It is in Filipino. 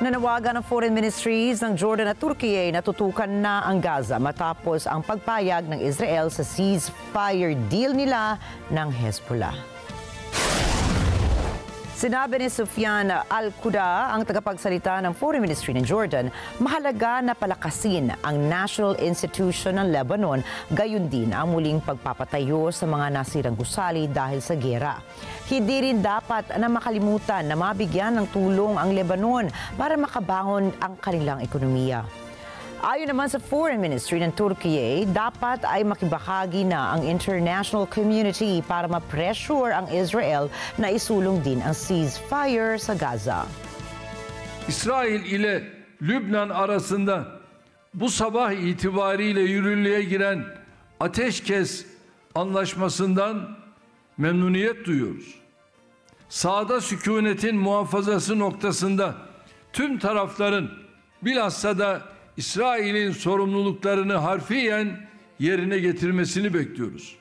Nanawagan ng foreign ministries ng Jordan at Turkey na tutukan na ang Gaza matapos ang pagpayag ng Israel sa ceasefire deal nila ng Hezbollah. Sinabi ni Sufyan Al-Quda, ang tagapagsalita ng Foreign Ministry ng Jordan, mahalaga na palakasin ang National Institution ng Lebanon, gayon din ang muling pagpapatayo sa mga nasirang gusali dahil sa giyera. Hindi rin dapat na makalimutan na mabigyan ng tulong ang Lebanon para makabangon ang kanilang ekonomiya. Ayon naman sa Foreign Ministry ng Turkey, dapat ay makibahagi na ang international community para ma-pressure ang Israel na isulong din ang ceasefire sa Gaza. İsrail ile Lübnan arasında bu sabah itibariyle yürürlüğe giren ateşkes anlaşmasından memnuniyet duyuyoruz. Sahada sükunetin muhafazası noktasında tüm tarafların bilhassa da İsrail'in sorumluluklarını harfiyen yerine getirmesini bekliyoruz.